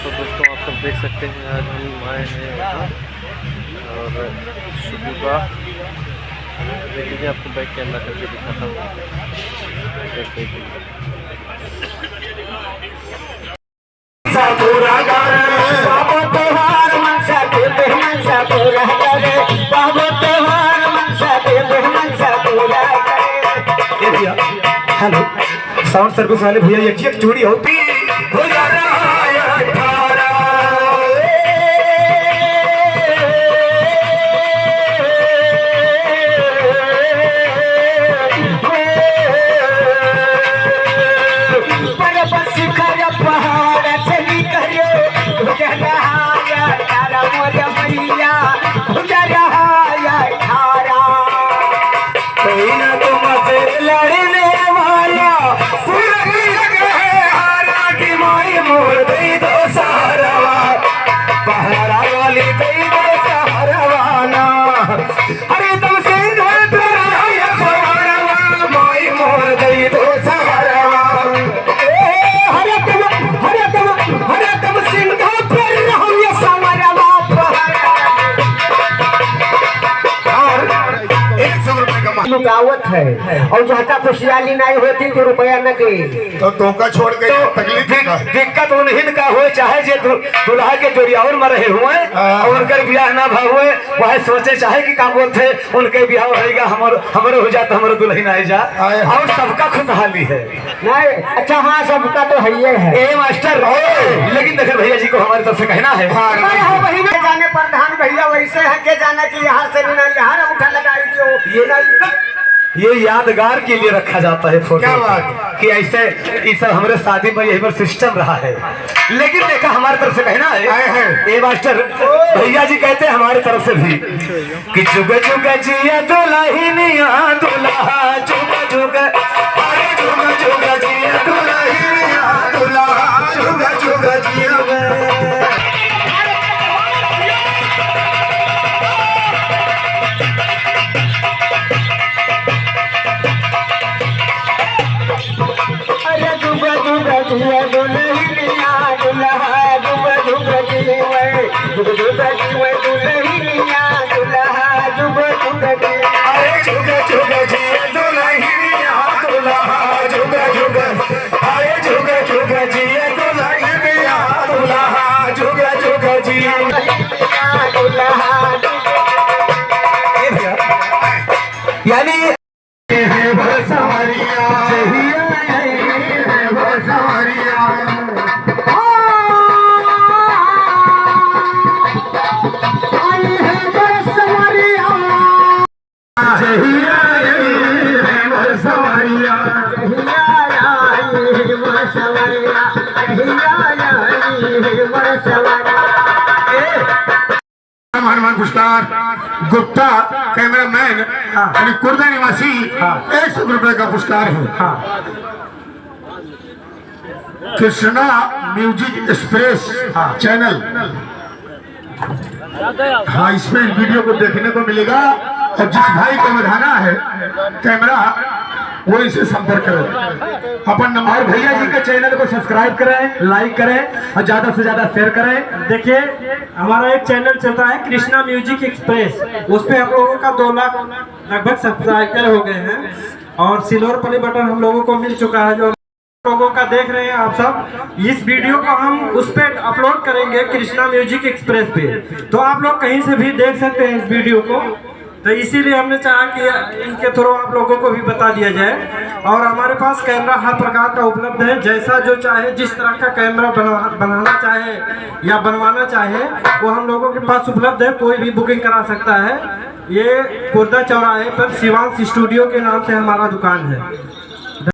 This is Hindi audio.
तो दोस्तों आप सब देख सकते हैं आज हम आए हैं यहाँ और सुबह देख लीजिए, आपको बैक कैमरा करके दिखाता हूँ। हेलो साउंड सर्विस वाले भैया, एक चोरी होती हो जा रहा है। अरे तुम सिंह माई मोर गई तो सहारा, हरे तुम सिंह पर हम ये समरवा। और 100 रुपए का मुकावत है और जहाँ खुशियाली नहीं होती तो रुपया न दे तो धोखा छोड़ के तकलीफ दिक्कत उन्हीं का हो, चाहे जे दुल्हा के जोड़ियावर में रहे हुए और उनकर ब्याह ना भा हुए, वह सोचे चाहे कि काम बोलते उनके ब्याह होगा, हमारे हो जाता हमारे दुल्हन आ जा, और सबका खुशहाली है। नहीं अच्छा, हाँ सबका तो है ए मास्टर, लेकिन देखिए भैया जी को हमारी तरफ से कहना है, वही नहीं जाने प्रधान भैया वैसे है के जाना कि यहाँ से भी नहीं यहाँ उठा लगाई दियो, ये नहीं ये यादगार के लिए रखा जाता है फोटो। क्या बात कि ऐसे इस हमारे शादी में यही पर सिस्टम रहा है, लेकिन देखा हमारी तरफ से कहना है ए मास्टर भैया जी कहते हैं हमारी तरफ से भी कि जुग जुग जिया दुल्हनिया दुल्हा जुग जुग, अरे जुग जुग जिया दुल्हनिया दुल्हा जुग जुग जिया। यानी हनुमान पुरस्कार गुप्ता कैमरामैन यानी कुर्दा निवासी 100 रुपए का पुरस्कार है। कृष्णा म्यूजिक एक्सप्रेस चैनल, हाँ इसमें वीडियो को देखने को मिलेगा और जिस भाई को बढ़ाना है कैमरा वो इसे संपर्क करें। अपन नंबर भैया जी के चैनल को सब्सक्राइब करें, लाइक करें और ज्यादा से ज्यादा शेयर करें। देखिए हमारा एक चैनल चलता है कृष्णा म्यूजिक एक्सप्रेस, उस पे हम लोगों का 2 लाख लगभग सब्सक्राइबर हो गए हैं और सिल्वर प्ले बटन हम लोगों को मिल चुका है। जो लोगों का देख रहे हैं आप सब, इस वीडियो को हम उस पर अपलोड करेंगे कृष्णा म्यूजिक एक्सप्रेस पे, तो आप लोग कहीं से भी देख सकते हैं इस वीडियो को। तो इसीलिए हमने चाहा कि इनके थ्रू आप लोगों को भी बता दिया जाए। और हमारे पास कैमरा हर प्रकार का उपलब्ध है, जैसा जो चाहे, जिस तरह का कैमरा बनाना चाहे या बनवाना चाहे वो हम लोगों के पास उपलब्ध है, कोई भी बुकिंग करा सकता है। ये कुर्दा चौराहे पर शिवांश स्टूडियो के नाम से हमारा दुकान है।